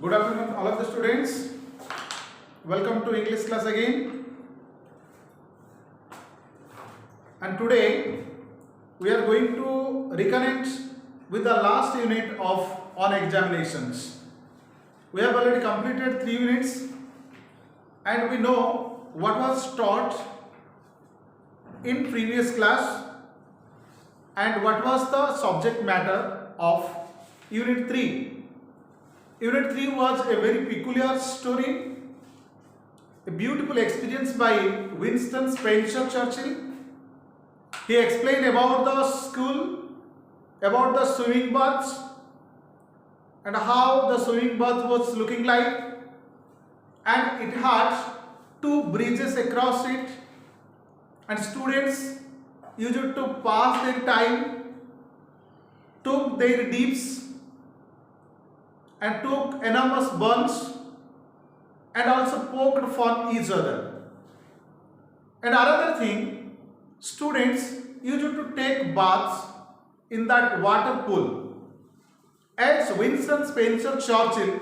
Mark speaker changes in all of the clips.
Speaker 1: Good afternoon, all of the students. Welcome to English class again. And today we are going to reconnect with the last unit of on examinations. We have already completed 3 units and we know what was taught in previous class and what was the subject matter of unit 3. Unit 3 was a very peculiar story, a beautiful experience by Winston Spencer Churchill. He explained about the school, about the swimming baths and how the swimming bath was looking like, and it had 2 bridges across it, and students used to pass their time, took their dips and took enormous buns and also poked fun each other. And another thing, students used to take baths in that water pool. As Winston Spencer Churchill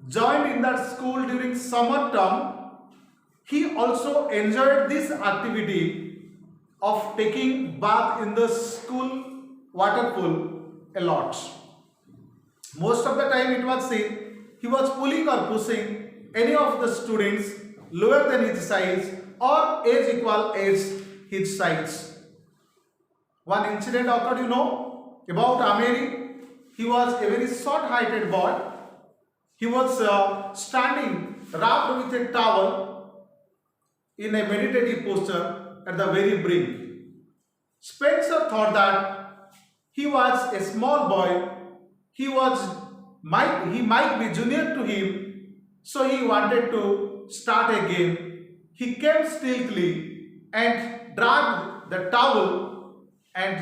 Speaker 1: joined in that school during summer term, he also enjoyed this activity of taking bath in the school water pool a lot. Most of the time it was seen he was pulling or pushing any of the students lower than his size or age equal as his size. One incident occurred, about Ameri. He was a very short-heighted boy. He was standing wrapped with a towel in a meditative posture at the very brink. Spencer thought that he was a small boy. He might be junior to him, so he wanted to start again. He came stealthily and dragged the towel and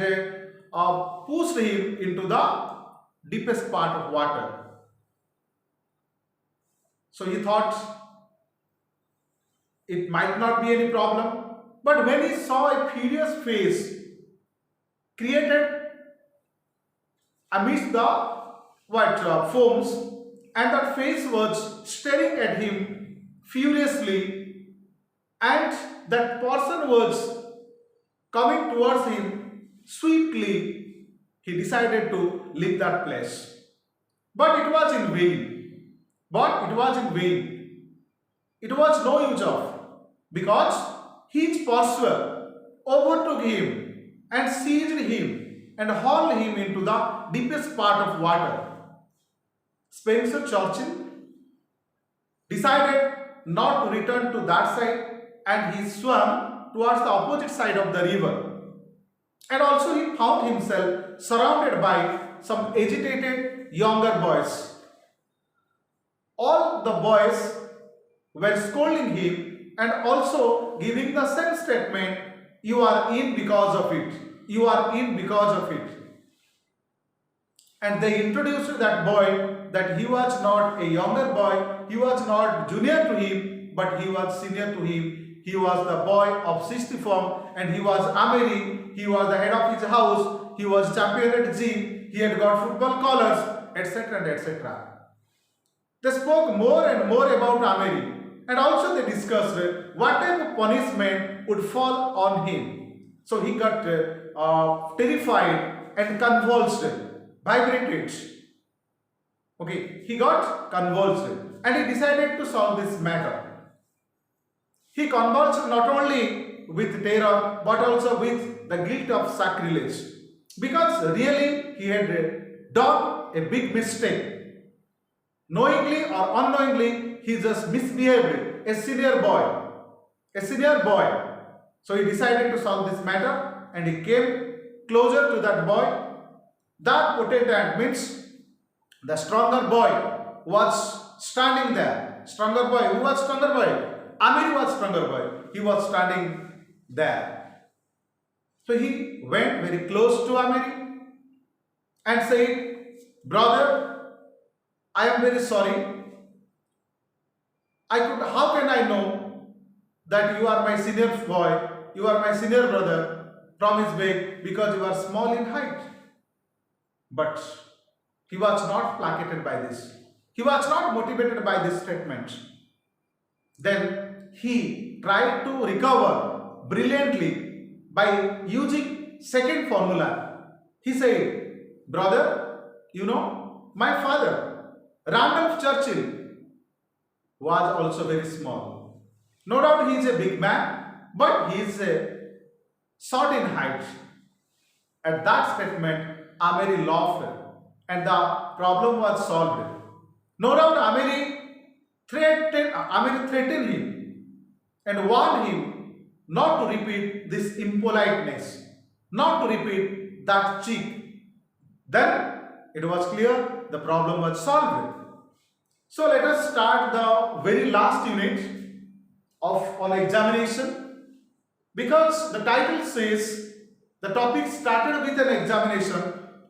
Speaker 1: pushed him into the deepest part of water. So he thought it might not be any problem, but when he saw a furious face created amidst the foams, and that face was staring at him furiously, and that person was coming towards him swiftly, he decided to leave that place. But it was in vain. It was no use of, because his pursuer overtook him and seized him and hauled him into the deepest part of water. Spencer Churchill decided not to return to that side, and he swam towards the opposite side of the river. And also he found himself surrounded by some agitated younger boys. All the boys were scolding him and also giving the same statement, "You are in because of it. You are in because of it." And they introduced that boy that he was not a younger boy, he was not junior to him, but he was senior to him. He was the boy of 60th form, and he was Ameri. He was the head of his house. He was champion at gym. He had got football collars, etc. and etc. They spoke more and more about Ameri, and also they discussed what type of punishment would fall on him. So he got terrified and convulsed, vibrated. Okay, he got convulsed and he decided to solve this matter. He convulsed not only with terror but also with the guilt of sacrilege, because really he had done a big mistake. Knowingly or unknowingly, he just misbehaved, a senior boy. So he decided to solve this matter and he came closer to that boy. That potentate means the stronger boy was standing there. Stronger boy. Who was stronger boy? Amir was stronger boy. He was standing there. So he went very close to Amir and said, "Brother, I am very sorry. How can I know that you are my senior boy, you are my senior brother from his big, because you are small in height?" But he was not placated by this. He was not motivated by this statement. Then he tried to recover brilliantly by using second formula. He said, brother, my father, Randolph Churchill, was also very small. No doubt he is a big man, but he is short in height. At that statement, Amery laughed and the problem was solved. No doubt Amery threatened him and warned him not to repeat this impoliteness, not to repeat that cheek. Then it was clear the problem was solved. So let us start the very last unit of on examination, because the title says the topic started with an examination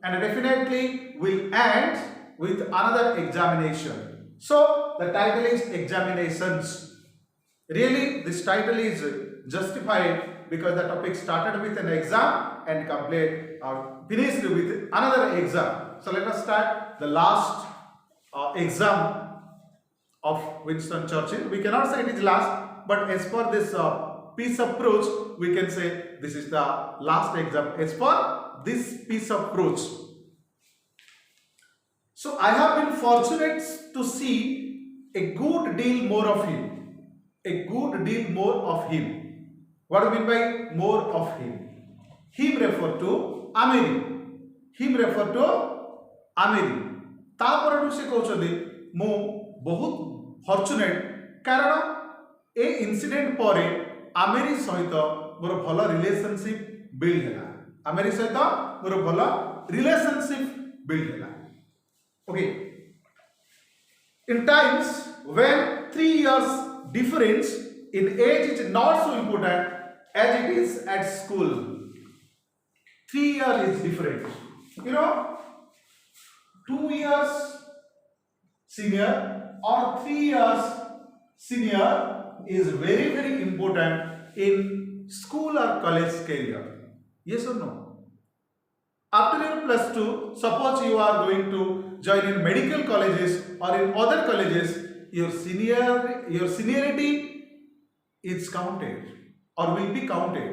Speaker 1: and definitely will end with another examination. So the title is examinations. Really, this title is justified because the topic started with an exam and finished with another exam. So let us start the last exam of Winston Churchill. We cannot say it is last, but as per this peace approach, we can say this is the last exam as per this peace approach. So I have been fortunate to see a good deal more of him. A good deal more of him. What do you mean by more of him? Him refer to Amery. Him refer to Amery. तापर से कहते मु बहुत fortunate कारण ए incident पर आमेरी सहित मोर भल relationship build है। आमेरी सहित मोर भल रिलेशनशिप बिल्ड है। Okay, in times when 3 years difference in age is not so important as it is at school. 3 years is different. 2 years senior or 3 years senior is very, very important in school or college career. Yes or no? After your plus 2, suppose you are going to join in medical colleges or in other colleges, your seniority is counted or will be counted.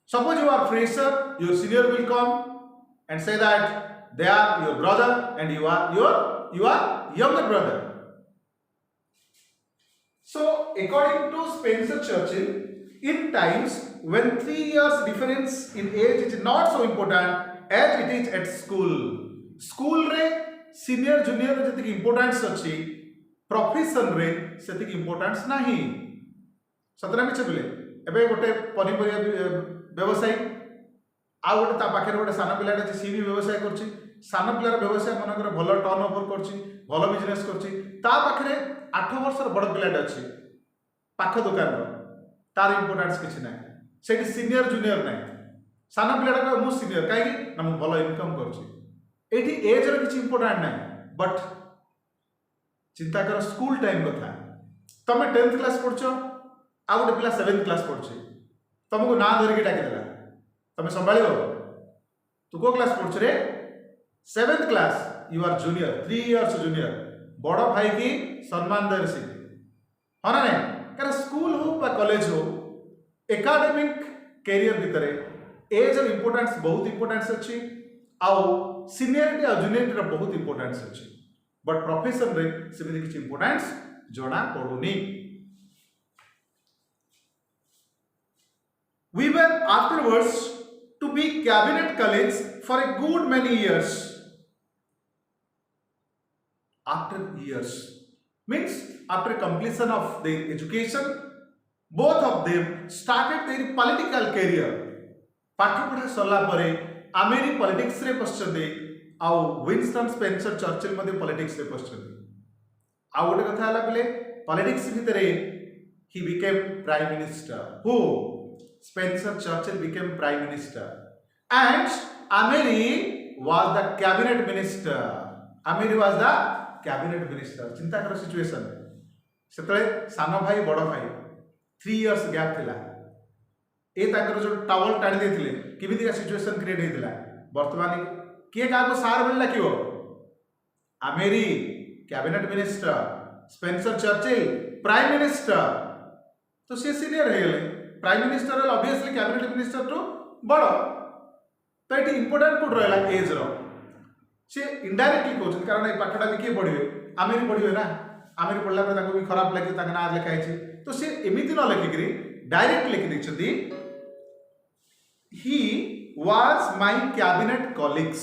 Speaker 1: Suppose you are fresher, your senior will come and say that they are your brother and you are younger brother. So according to Spencer Churchill, in times when 3 years difference in age is not so important as it is at school रे senior junior जतिक importance अच्छी, profession रे सेतिक importance नहीं. सतना मिछ बोले एबे गोटे पनिपरिया व्यवसायी आ गोटे ता पाखे गोटे सान पिलाटे जे सी भी व्यवसाय करछि, सान पिलार व्यवसाय मनकर भल टर्न ओवर करछि, भल बिजनेस करछि, ता पाखे 8 वर्षर बड़ पिलाटे अछि पाख दुकान रो, तार इंपोर्टेंस किछि नै, सेठी सीनियर जूनियर नै, सान पिलाटा को मु सीनियर काहे ना मु भल इनकम करछि, एठी एज रो किछि इंपोर्टेंट नै. बट चिंता कर स्कूल टाइम कथा, तमे 10th क्लास पढछो आ गोटे पिला 7th क्लास पढछे, तुमको ना धरिक डाकी देला, तमे संभाळियो, तू को क्लास पढछ रे? 7th class, you are junior, 3 years junior, बड़ भाई की सम्मान दे सी हाँ ना नहीं. कारण स्कूल हो बा कॉलेज हो, एकेडमिक कैरियर भितरे एज ऑफ इंपोर्टेंस बहुत इंपोर्टेंस अच्छी, आउ सीनियरिटी और जूनियरिटी बहुत इंपोर्टेंस अच्छी. बट प्रोफेशन रे सेମିତି କିଛି इंपोर्टेंस जणा पडुनी. We were afterwards to be cabinet colleagues for a good many years. After years means after completion of their education, both of them started their political career. पाठ पढ़ा सरला परे आमेरी politics रे पछते आउ Winston Spencer Churchill मध्ये politics रे पछते. आउ गोटे कथा हला बेले पॉलिटिक्स भितरे he became prime minister. Who? Spencer Churchill became prime minister and Amery was the cabinet minister. Amery was the cabinet minister. चिंता कर सिचुएशन सेतले सानो भाई बड़ भाई 3 years गैप थिला, ए ताकर जो टावल टाणी देथिले किबिति का सिचुएशन क्रिएट हेतिला. वर्तमान के का को सार बोलला कियो? आमेरी cabinet minister, Spencer Churchill prime minister, तो सी सीनियर हो गले prime minister obviously cabinet minister टू बड़, तो ये इंपोर्टाट कौट रहा एज सी इनडायरेक्टली कहते कारण ये पाठटा भी किए पढ़े आमेर पढ़े ना, आमेर पढ़ला भी खराब लगे ना लिखाई, तो सी एमती न लिखिक डायरेक्ट लिखि देखते he was my cabinet colleagues,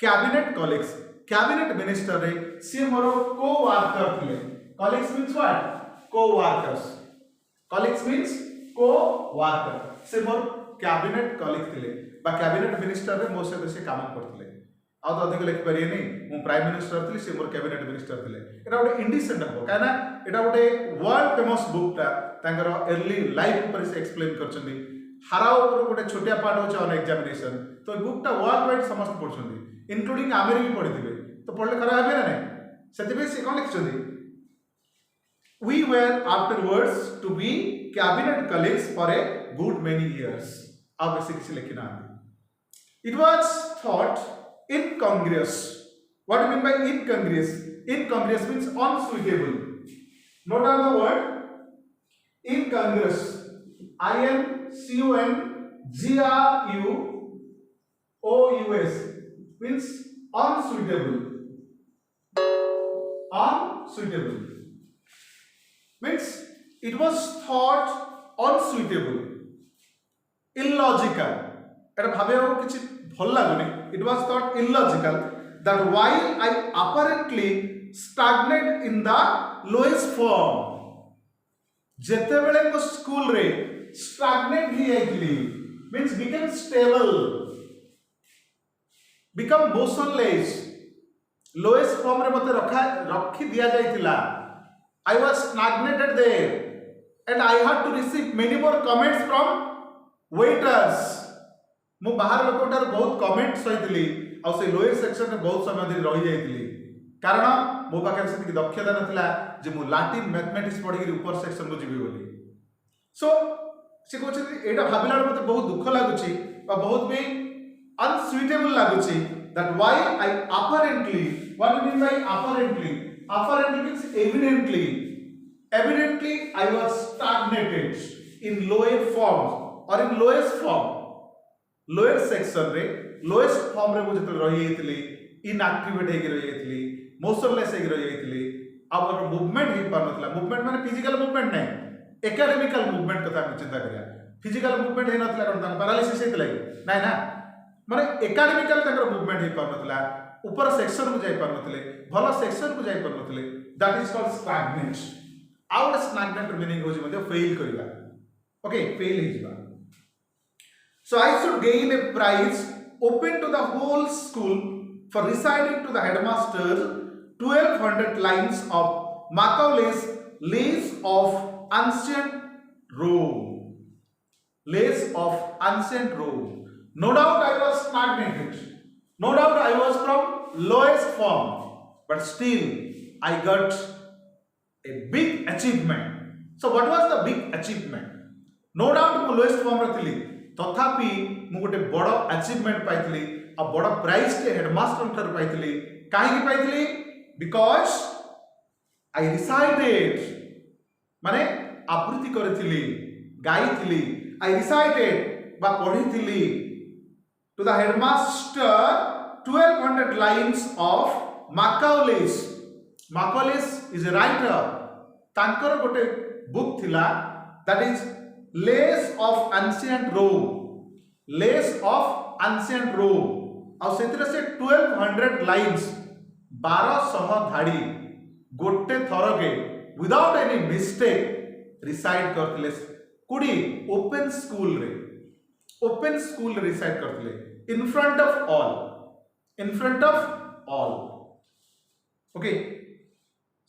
Speaker 1: cabinet colleagues cabinet minister रे सी मोर को वर्कर थे, कॉलिग्स मीन्स व्हाट को वर्कर्स, कॉलिग्स मीन्स को वर्कर, से मोर कैबिनेट कॉलिग थे बा कैबिनेट मिनिस्टर रे मो सहित से काम करते आ तो अधिक लिखि पारे नहीं, मु प्राइम मिनिस्टर थी से मोर कैबिनेट मिनिस्टर थे, एटा गोटे इंडिसेंट हम कहीं एटा गोटे वर्ल्ड फेमस बुकटा तांकर अर्ली लाइफ ऊपर से एक्सप्लेन करछन्ती, हाराओ ऊपर गोटे छोटिया पार्ट होचे ऑन एग्जामिनेशन, तो बुकटा वर्ल्ड वाइड समस्त पढ़छन्ती इंक्लूडिंग आमेर भी पढ़िथिबे, तो पढ़ले खराब हेबे ना नहीं, सेतिबे से कोन लिखछन्ती we were afterwards to be cabinet colleagues for a good many years, अब ऐसे किसी लिखी ना it was thought incongruous, what do you mean by incongruous? Incongruous means unsuitable, note down the word incongruous, incongruous means unsuitable, unsuitable means it was thought unsuitable, illogical, एटा भाबे किछि भल लागुनी, it was thought illogical that while I apparently stagnate in the lowest form, जेते बेले को school रे stagnate ही आइतली means become stable, become motionless, lowest form रे मते रखी दिया जाइतिला, I was stagnated there and I had to receive many more comments from waiters, मु बाहर लोकटार बहुत कमेंट सहितली आ से लोअर सेक्शन में बहुत समय धरि रही जाइतली, कारण मो पाखे से दक्षता नथिला जे मु लैटिन मैथमेटिक्स पढ़ी ऊपर सेक्शन को जीवी बोली, सो से कहते एटा भाबिला मते बहुत दुख लागुची बा बहुत भी अनसुइटेबल लागुची, that why I apparently, what do mean by apparently, apparently means evidently, evidently I was stagnated in lower forms or in lowest form, lower section रे lowest form रे मुझे तो रही थी inactivate है कि रही थी motionless है कि रही थी, अब अगर movement ही पर मतलब movement माने physical movement नहीं, academical movement कथा हम चिंता करिया, physical movement है ना तो लगता है paralysis है तो लगे नहीं ना, माने academical तंगर movement ही पर मतलब ऊपर सेक्शन को जाई पर नथले, भलो सेक्शन को जाई पर नथले, that is called stagnate, out stagnate meaning होजी मध्ये फेल करिवा, ओके फेल हे जिवा, so I should gain a prize open to the whole school for reciting to the headmaster 1200 lines of Macaulay's Lays of Ancient Rome, Lays of Ancient Rome, no doubt I was stagnated, no doubt I was from lowest form, but still I got a big achievement. So what was the big achievement? No doubt मु lowest form रे थिली, तथापि मु गोटे बड़ achievement पाइथिली, आ बड़ prize के headmaster ठर पाइथिली, काहे कि पाइथिली? Because I recited, माने आवृत्ति करथिली, गाइथिली, I recited बा पढिथिली to the headmaster 1200 lines of Macaulay's. Macaulay's is a writer, तांकर गोटे बुक थिला, that is Lays of Ancient Rome, Lays of Ancient Rome, और सेतिरे से 1200 लाइन्स 1200 धाड़ी गोटे थरके विदाउट एनी मिस्टेक रिसाइट करथिले, कुडी ओपन स्कूल रे, ओपन स्कूल रे रिसाइट करथिले, in front of all, in front of all, okay,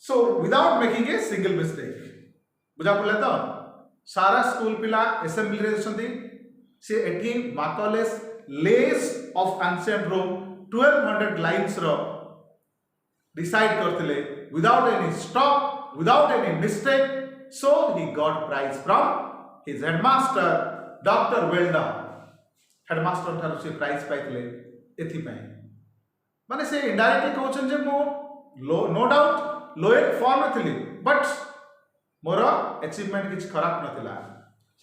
Speaker 1: so without making a single mistake, बुझा पड़ले तो सारा स्कूल पिला असेंबली रे छथि, से एठी Macaulay's Lays of Ancient Rome 1200 lines रो डिसाइड करथिले without any stop, without any mistake, so he got prize from his headmaster Dr. Weldon, headmaster ठार से प्राइज पाइले एथि पई, माने से इनडायरेक्टली कहउछन जे मो नो डाउट लोएस्ट फॉर्म में थिली बट मोर अचीवमेंट किछ खराब नथिला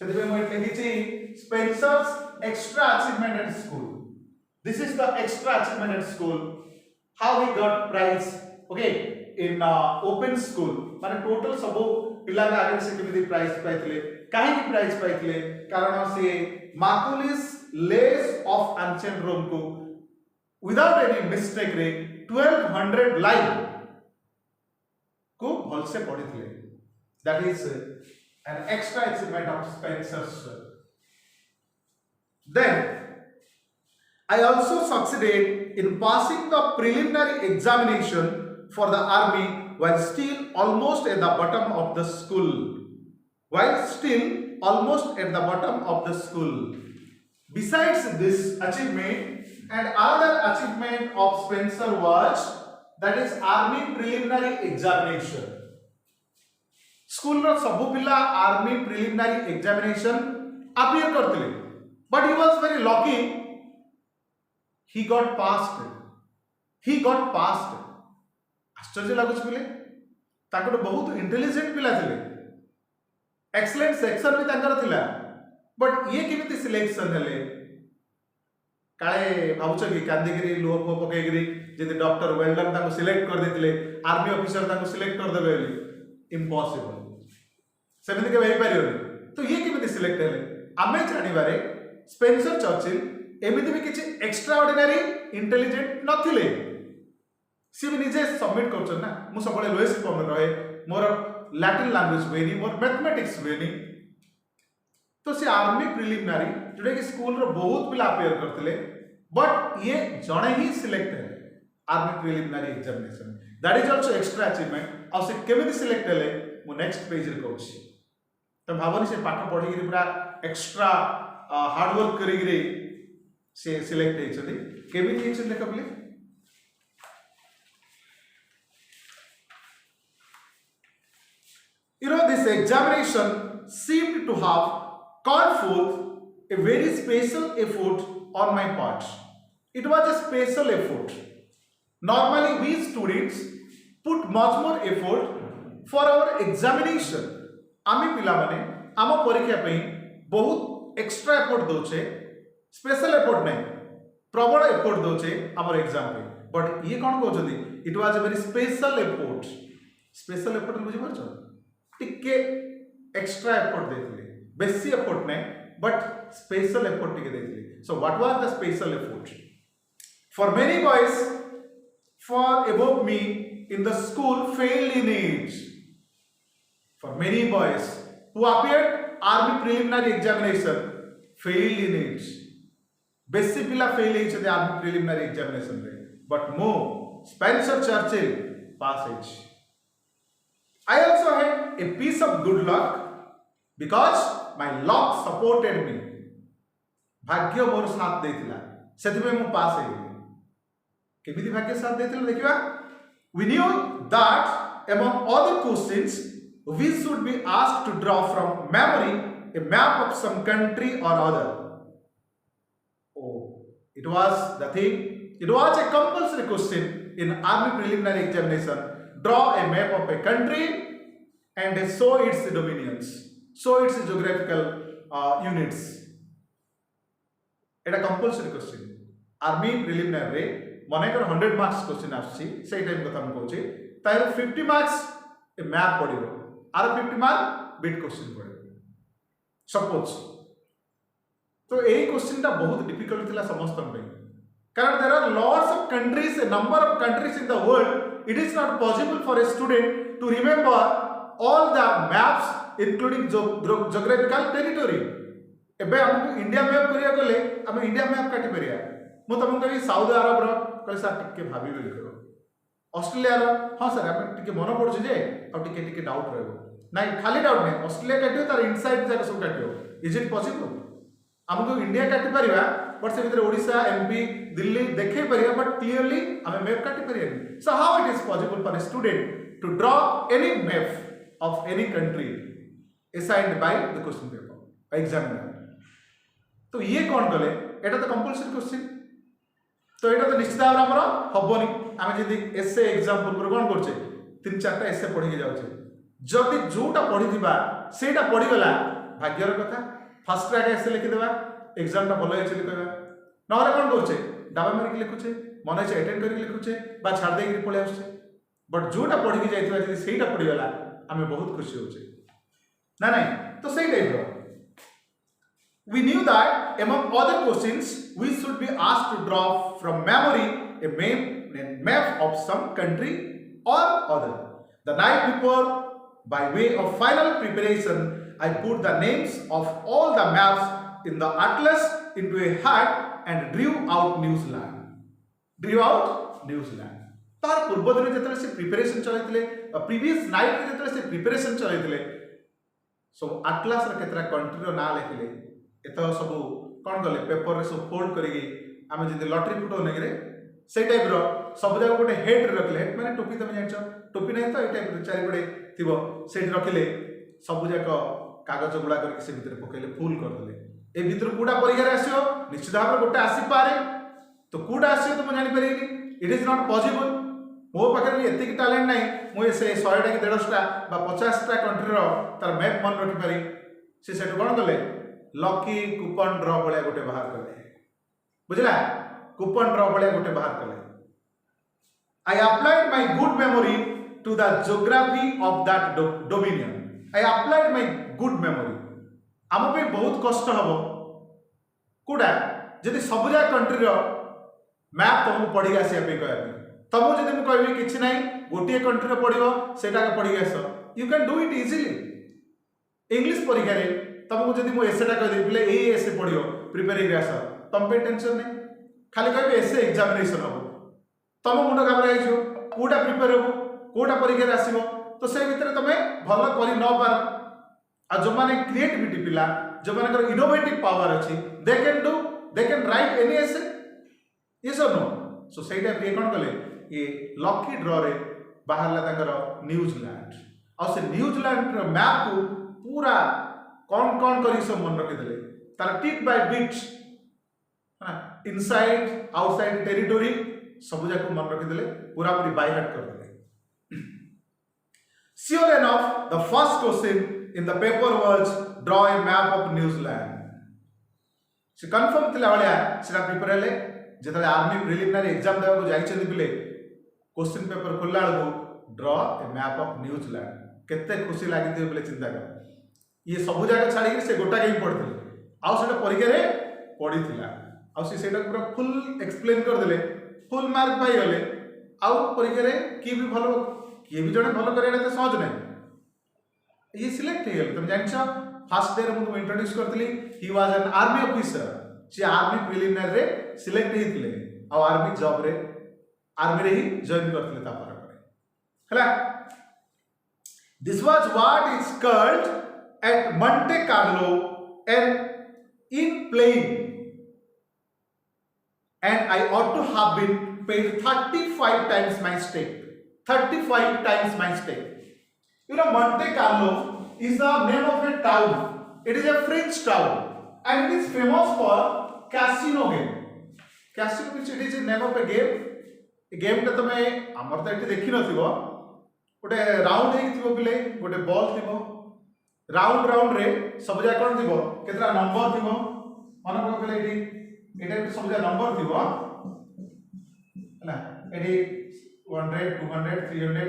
Speaker 1: सेदिबे मो लिखिछि Spencer's extra achievement at school this is the extra achievement at school how he got prize okay in open school माने टोटल सब पिला आगे से केमिति प्राइज पाइथिले काहे की प्राइज पाइथिले कारण से मार्कुलिस लेस ऑफ एंशिएंट रोम को विदाउट एनी मिस्टेक रे 1200 लाइन को भल से पढ़ी थे that is an extra achievement of Spencer's then I also succeeded in passing the preliminary examination for the army while still almost at the bottom of the school. Besides this achievement, and another achievement of Spencer was that is army preliminary examination. School ro sabu pila army preliminary examination appear kartile, but he was very lucky. He got passed. आश्चर्य लगुच पिले ताको बहुत intelligent पिला थिले excellent section भी ताकर थिला but ये केमिति सिलेक्शन हेले काळे भाबुच कि कांदीगिरी लो पकेगिरी जदि डॉक्टर वेल्डन ताको सिलेक्ट कर देथिले आर्मी ऑफिसर ताको सिलेक्ट कर देबे इम्पॉसिबल सेमिति के वेई परियो तो ये केमिति सिलेक्ट हेले आमे जानि बारे स्पेंसर चर्चिल एमिति भी किछि एक्स्ट्रा ऑर्डिनरी इंटेलिजेंट नथिले सी भी निजे सबमिट करछन ना मु सबले लोएस्ट फॉर्म रहे मोर लैटिन लैंग्वेज वेनी मोर मैथमेटिक्स वेनी तो से आर्मी प्रिलिमिनरी जोडे कि स्कूल रो बहुत पिला अपेयर करथिले बट ये जणे ही सिलेक्ट है army preliminary examination that is also extra achievement आ से केमिति सिलेक्ट हेले मु नेक्स्ट पेज रे कहूची तो भाबनी से पाठ पढी गिरी पूरा एक्स्ट्रा हार्ड वर्क करी गिरी से सिलेक्ट हेचदी केमिति हेचन देख पले this examination seemed to have called forth a very special effort on my part. It was a special effort. Normally we students put much more effort for our examination. आमी पिला माने आम परीक्षा पे बहुत एक्स्ट्रा एफर्ट दोचे special effort नहीं प्रबल एफर्ट दोचे हमर एग्जाम पे बट ये कोन कहउछथि it was a very special effort बुझि परछ टिके एक्स्ट्रा एफर्ट देथिले बेसी एफर्ट नहीं बट स्पेशल एफर्ट टिके देथिले so what was the special effort for many boys for above me in the school failed in it for many boys who appeared army preliminary examination failed in it बेसी पिला fail हेछे army preliminary examination रे but मो Spencer Churchill pass हेछ I also had a piece of good luck because my luck supported me भाग्य मोर साथ देथिला सेति में मु पास हे केमिति भाग्य साथ देथिला देखिबा we knew that among other questions we should be asked to draw from memory a map of some country or other. Oh, it was the thing. It was a compulsory question in army preliminary examination. Draw a map of a country and show its dominions, show its geographical units. It a compulsory question. Army preliminary मने कर 100 marks question आछि सेही time कथा हम कहूची तार 50 marks a map पडिबो आर 50 मार्क बिट क्वेश्चन पडिबो सपोज तो एही क्वेश्चन ता बहुत डिफिकल्ट थिला समस्त पे कारण there are lots of countries a number of countries in the world it is not possible for a student to remember all the maps including geographical territory एबे हम इंडिया मैप करिया गले हम इंडिया मैप काटी परिया मु तुमको कहि साउथ अरब रो कहि सर टिके भाबी बेल करो ऑस्ट्रेलिया रो हां सर हम टिके मन पड़छ जे अब टिके डाउट रहबो नाही खाली डाउट नहीं ऑस्ट्रेलिया काटियो तार इनसाइड जाक सब काटियो इज इट पॉसिबल हमको इंडिया काटी परिया बट से भीतर ओडिसा एमपी दिल्ली देखे परिया बट क्लियरली हम मैप काटी परिया so how it is possible for a student to draw any map of any country assigned by the question paper examiner तो ये कौन कले एटा तो कंपलसरी क्वेश्चन तो यहाँ तो निश्चित भाव में हमनी आम जी एसे एग्जाम पूर्व कौन करचे 3-4टा एसे पढ़ी जाऊे जदि जोटा पढ़ी सेटा पढ़ीगला भाग्यर कथा फास्ट ट्रैक एसे लिखिदेवा एग्जामटा भल हो कहवा ना कौन करुचे डाबा मारिक लिखुचे मन इच्छा एटेंड करके लिखुचे छाड़ देकर पलि आसुचे बट जोटा पढ़ी जाइए से पढ़ीगला आम बहुत खुशी होचे ना नहीं तो सही type we knew that among other questions we should be asked to draw from memory a map of some country or other. The night before, by way of final preparation, I put the names of all the maps in the atlas into a hat and drew out New Zealand. Drew out New Zealand. तार पूर्व दिन जितने से preparation चलैतिले previous night रे जितने से preparation चलैतिले सो आटलास रे केतरा country रो ना लिखिले एत सब कौन कले पेपर रे सब फोल्ड करिके आमे जदि लॉटरी फुटो नेगरे से टाइप रो सब जगह गोटे हेड रे रखले हेड माने टोपी तमे जानछो टोपी नै तो ए टाइप रे चारि पडे थिबो सेठी रखिले सब जगह कागज गुडा करके से भीतर पकेले फुल कर देले ए भीतर कूडा परीक्षा रे आसियो निश्चित भाव रे गोटे आसी पारे तो कूडा आसियो तो म जानि परिनी इट इज नॉट पॉसिबल मो पाखे भी एतिक टैलेंट नाही मु से 100टा कि 150टा बा 50टा कंट्री रो तार मैप मन रखि पारी से सेठ कोन कले लकी कूपन ड्रॉ भलिया गोटे बाहर कले बुझला कूपन ड्रॉ भलिया गोटे बाहर कले I applied my good memory to the geography of that dominion I applied my good memory आम पे बहुत कष्ट हबो कोडा जदि सब जा कंट्री रो मैप तुमको पढ़ी आसिया पे कहबी तुमको जदि मु कहबी किछि नाही गोटे कंट्री रो पढ़िबो सेटा के पढ़ी आसो you can do it easily English परीक्षा रे तुमको जदि मु एसेटा कह दे पिले ए एसे पढ़ियो प्रिपेयरिंग आस तुम पे टेंशन नहीं खाली कहबी एसे एग्जामिनेशन हो तुम मुंड घबरा आइजो कोटा प्रिपेयर हो कोटा परीक्षा रे आसीबो तो से भीतर तुम भल करि न पार आ जो माने क्रिएटिविटी पिला जो माने कर इनोवेटिव पावर अछि they can write any essay yes और नो सो सेई टाइप रे कोन कले ये लकी ड्रॉ रे बाहरला ताकर न्यूजीलैंड और से न्यूजीलैंड रो मैप को पूरा कौन कौन करी सब मन रखी देले तार tit by bit inside outside territory सब जाक मन रखी देले पूरा पूरी बाय हार्ट कर देले sure enough the first question in the paper was draw a map of New Zealand से कंफर्म थिला वाला सेटा प्रिपेयर हेले जेतले आर्मी प्रिलिमिनरी एग्जाम देबा को जाइछन बिले क्वेश्चन पेपर खोलला बेलू draw a map of New Zealand केते खुशी लागि दियो बोले चिंता कर ये सब जगह छाड़ी से गोटा के पढ़ते आउ सेटा परीक्षा रे पढ़ी थिला आउ सेटा पूरा फुल एक्सप्लेन कर देले फुल मार्क पाई गले आउ परीक्षा रे की भी भलो की भी जने भलो करे तो सहज नहीं ये सिलेक्ट हे गेल तुम जानछो फर्स्ट डे रे मु इंट्रोड्यूस करतली he was an army officer से आर्मी प्रिलिमिनरी रे सिलेक्ट हे थिले आ आर्मी जॉब रे आर्मी रे ही जॉइन करतले ता पर हला this was what is called at Monte Carlo and in playing and I ought to have been paid 35 times my stake 35 times my stake you know Monte Carlo is the name of a town it is a French town and it is famous for casino game casino means it is the name of a game ta tame amar ta etti dekhi nathibo gote round heiki thibo pile gote ball thibo round रे सब जा कोन दिबो केतरा number दिबो मन को पले AD एटा सब जा नंबर दिबो हला एडी 100 200 300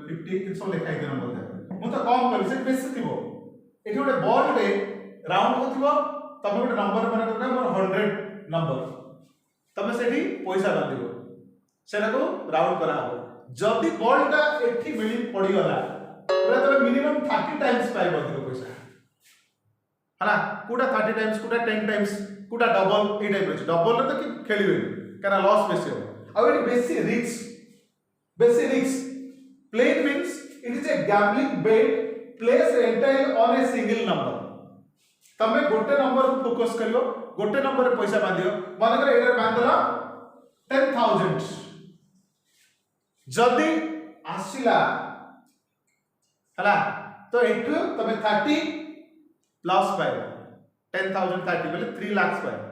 Speaker 1: 50 इन सब लिखाई दे नंबर मु तो कम कर से बेस दिबो एठी गोटे बॉल रे राउंड को दिबो तमे गोटे नंबर मन को मोर 100 नंबर तमे सेठी पैसा द दिबो सेटा को राउंड करा हो जदी बॉलटा एठी मिली पड़ी गला तो मिनिमम 30 टाइम्स पाइबो दिगो पैसा हला कुटा 30 टाइम्स कुटा 10 टाइम्स कुटा डबल ए टाइप रे डबल रे तो कि खेलिबे काना लॉस बेसी हो आ एटी बेसी risk playing means it is a gambling bet place entire on a single number तमे गोटे नंबर को फोकस करियो गोटे नंबर रे पैसा बांधियो माने करे एटा बांधला 10000 जदी आसिला हला तो एठु तमे 30 प्लस पाइबो 10030 बोले 3 लाख पाइबो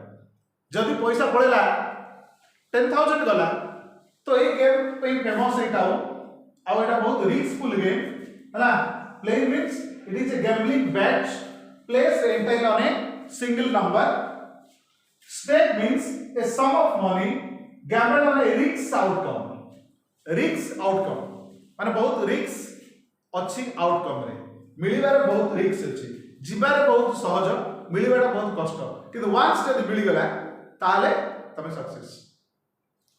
Speaker 1: जदी पैसा पळेला 10,000 गला तो ये गेम पे फेमस एटा आउ एटा बहुत रिस्कफुल गेम हला playing means it is a gambling bet placed entirely on a single number. Stake means a sum of money gambled on a risk outcome. Risk outcome माने बहुत रिस्क अच्छी outcome रे मिलिबार बहुत risk अछि जिबार बहुत सहज मिलिबार बहुत कष्ट किंतु वंस जदी मिली गला ताले तमे सक्सेस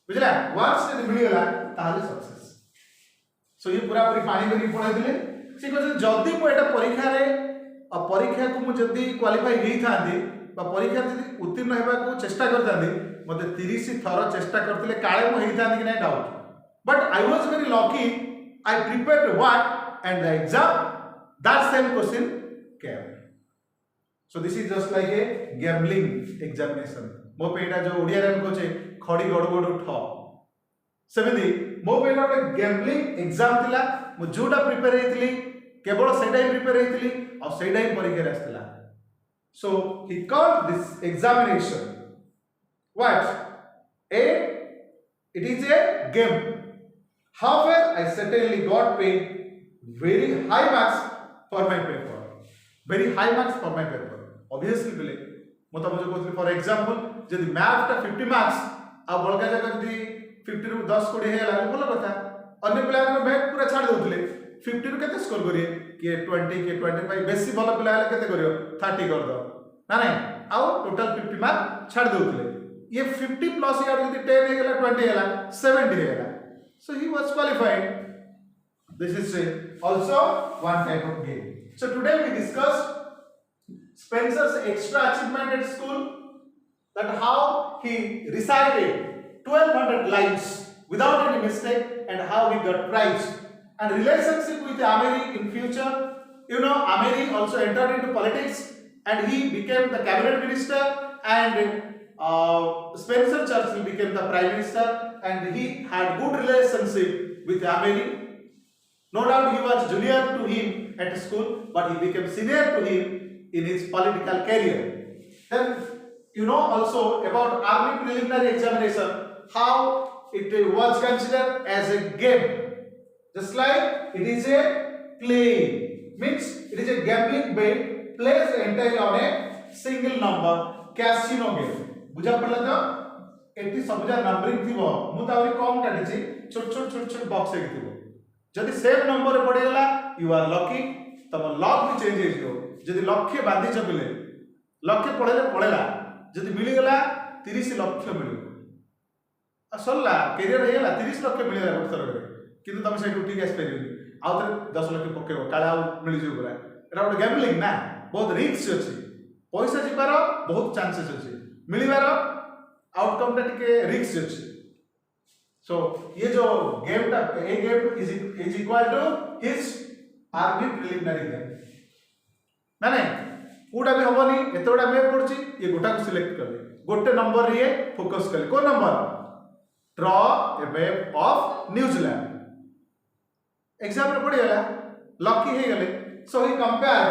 Speaker 1: बुझला वंस जदी मिली गला ताले सक्सेस सो ये पूरा पूरी पानी करी पढाई दिले से कहते जदी मु एटा परीक्षा रे परीक्षा को मु जदी क्वालिफाई हेई थांदी बा परीक्षा जदी उत्तीर्ण हेबा को चेष्टा करतांदी मते 30 थर चेष्टा करथिले काळे मु हेई थांदी कि नै doubt but I was very lucky I prepared what and the exam that same question came so this is just like a gambling examination मो पेटा जो ओडिया रे कहचे खड़ी गड़ उठ सेमिति मो पेटा गोटे गैम्बलिंग एग्जाम थिला मु जोटा प्रिपेयर हेतिली केवल सेटा ही प्रिपेयर हेतिली और सेटा ही परीक्षा रे आस्तिला so he called this examination what a it is a game however I certainly got paid very high marks for my paper very high marks for my paper obviously bile mo tamo jo कहथि for example जदि math टा 50 marks आ बळका जगह जदि 50 रु 10 कोडी हेला बोल कथा अन्य पिला माने मैथ पूरा छाड़ दउतले 50 रु केते स्कोर करिए के 20 के 25 बेसी भलो पिला हेला केते करियो 30 कर दो ना नहीं आउ टोटल 50 मार्क छाड़ दउतले ये 50 प्लस यार जदि 10 हेला 20 हेला 70 हेला so he was qualified. This is also one type of game. So today we discussed Spencer's extra achievement at school, that how he recited 1200 lines without any mistake and how he got prize. And relationship with Ameri in future, you know, Ameri also entered into politics and he became the cabinet minister and Spencer Churchill became the prime minister and he had good relationship with Ameri. No doubt he was junior to him at school, but he became senior to him in his political career. Then you know also about army preliminary examination, how it was considered as a game, just like it is a play, means it is a gambling bet placed entirely on a single number casino game. बुझा पड़ला तो eighty sabja numbering थिबो मु तावरी कम काटी छी छोट box एक थिबो जदी सेम नंबर रे पड़ी गला यू आर लकी तम लक भी चेंज हे जियो जदी लक्ष्य बांधी चबिले लक्ष्य पड़ेले पड़ेला जदी मिली गला 30 लक्ष्य मिलियो असला करियर हे गला 30 लक्ष्य मिलिला गोट थर रे किंतु तम से टूटी गैस पेरियो आउ तर 10 लक्ष्य पकेबो काला मिली जियो पूरा एटा गोट गैम्बलिंग ना बहुत रिस्क अछि पैसा जिबार बहुत चांसेस अछि मिलिबार आउटकम टा टिके रिस्क अछि सो ये जो गेम टा a game is equal to his army preliminary game ना नहीं पूरा भी होबनी एतोडा मैप पड़ची ये गोटा को सिलेक्ट कर ले गोटे नंबर रे फोकस कर को number draw a map of New Zealand exam रे पड़ी गला लकी हे गले so he compare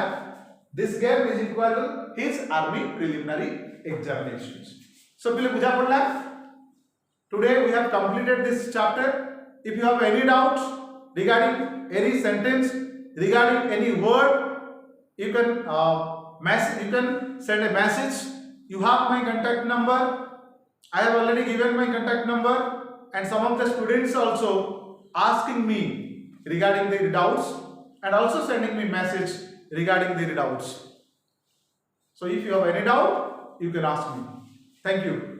Speaker 1: this game is equal to his army preliminary examinations. So pile बुझा पड़ला today we have completed this chapter. If you have any doubts regarding any sentence, regarding any word, you can send a message. You have my contact number. I have already given my contact number and some of the students also asking me regarding their doubts and also sending me message regarding their doubts. So if you have any doubt, you can ask me. Thank you.